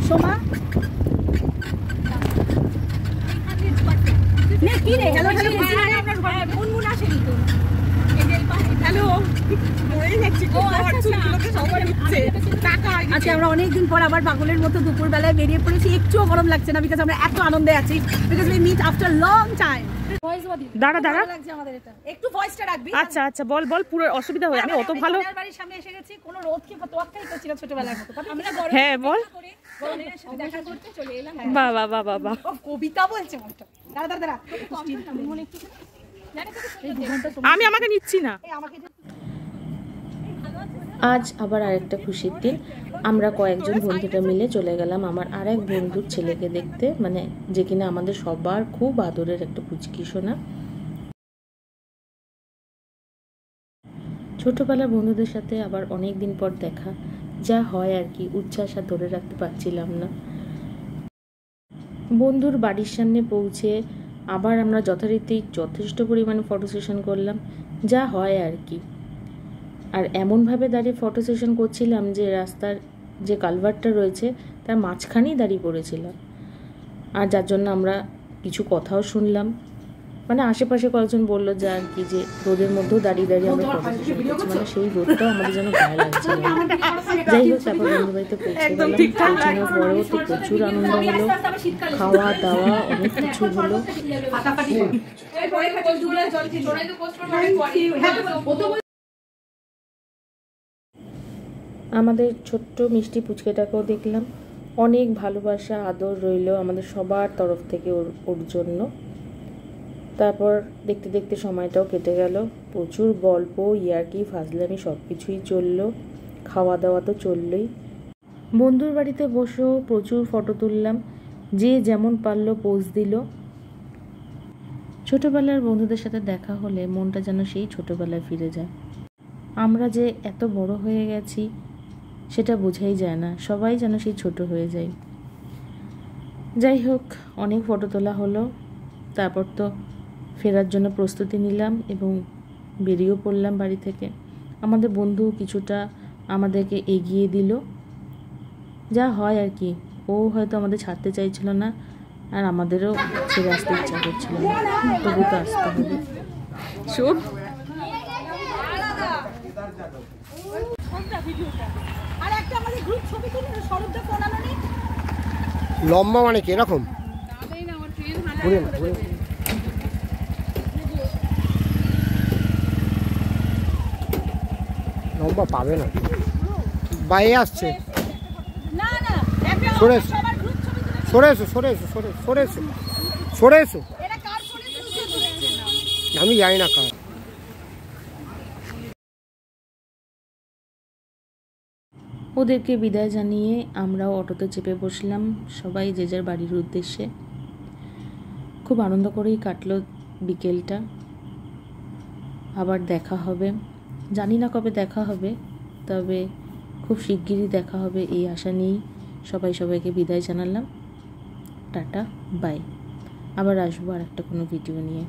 সোমা কি রে হ্যালো আচ্ছা আমরা অনেকদিন পর আবার পাগলের মতো দুপুর বেলায় বেরিয়ে পড়েছি। একটুও গরম লাগছে না, বিকজ আমরা এত আনন্দে আছি, because we meet after long time. দাঁড়া একটু ভয়েসটা রাখবি। আচ্ছা আচ্ছা বল বল, পুরো অসুবিধা হয়। আমি অত ভালো বাড়ির সামনে এসে গেছি, কোনো রোদ কি তোয়াক্কাই করছিল ছোটবেলার মতো। হ্যাঁ বল, দেখা করতে চলে এলাম। বাহ বাহ বাহ বাহ বাহ, কবিতা বলছে মনটা। দাঁড়া দাঁড়া দাঁড়া, আমি আমাকে নিচ্ছি না। আজ আবার আরেকটা খুশির দিন। আমরা কয়েকজন বন্ধুরা মিলে চলে গেলাম আমার আরেক বন্ধুর ছেলেকে দেখতে, মানে যে কিনা আমাদের সবার খুব আদরের একটা পুচকি সোনা। ছোটবেলার বন্ধুদের সাথে আবার অনেক দিন পর দেখা, যা হয় আর কি, উচ্ছ্বাস আর ধরে রাখতে পারছিলাম না। বন্ধুর বাড়ির সামনে পৌঁছে আবার আমরা যথারীতি যথেষ্ট পরিমাণে ফটো সেশন করলাম, যা হয় আর কি। আর এমনভাবে দাঁড়িয়ে ফটো সেশন করছিলাম যে রাস্তার যে কালভার্টটা রয়েছে তার মাঝখানেই দাঁড়িয়ে পড়েছিলাম। আর যার জন্য আমরা কিছু কথাও শুনলাম, মানে আশেপাশে কয়েকজন বললো যে আর কি, যে রোদের মধ্যেও দাঁড়িয়ে দাঁড়িয়ে আমরা ফটো সেশন করছি, মানে সেই রোদটাও আমাদের যেন গায়ে লাগছিল। যাই হোক, তারপর বন্ধু বাড়িতে পৌঁছে গেলাম। পৌঁছানোর পরেও তো প্রচুর আনন্দ হলো, খাওয়া দাওয়া অনেক কিছু হলো। আমাদের ছোট্ট মিষ্টি পুচকেটাকেও দেখলাম, অনেক ভালোবাসা আদর রইল আমাদের সবার তরফ থেকে ওর জন্য। তারপর দেখতে দেখতে সময়টাও কেটে গেল, প্রচুর গল্প ইয়ার্কি ফাজলামি সব কিছুই চললো, খাওয়া দাওয়া তো চললই। বন্ধুর বাড়িতে বসেও প্রচুর ফটো তুললাম, যে যেমন পারলো পোজ দিল। ছোটোবেলার বন্ধুদের সাথে দেখা হলে মনটা যেন সেই ছোটোবেলায় ফিরে যায়। আমরা যে এত বড় হয়ে গেছি সেটা বোঝাই যায় না, সবাই যেন সেই ছোট হয়ে যায়। যাই হোক, অনেক ফটো তোলা হলো, তারপর তো ফেরার জন্য প্রস্তুতি নিলাম এবং বেরিয়েও পড়লাম বাড়ি থেকে। আমাদের বন্ধু কিছুটা আমাদেরকে এগিয়ে দিল, যা হয় আর কি। ও হয়তো আমাদের ছাড়তে চাইছিল না, আর আমাদেরও ছেড়ে আসতে ইচ্ছা করছিল না, তবু তো আসতে হবে। শুভ লম্বা মানে কি এরকম লম্বা পাবে না, বাইরে আসছে। সরে এসো সরে এসো সরে এসো সরে এসো সরে এসো, আমি জানি না কার। ওদেরকে বিদায় জানিয়ে আমরাও অটোতে চেপে বসলাম, সবাই যে যার বাড়ির উদ্দেশ্যে। খুব আনন্দ করেই কাটলো বিকেলটা। আবার দেখা হবে, জানি না কবে দেখা হবে, তবে খুব শিগগিরই দেখা হবে এই আশা নিয়েই সবাইকে বিদায় জানালাম। টাটা বাই, আবার আসবো আর একটা কোনো ভিডিও নিয়ে।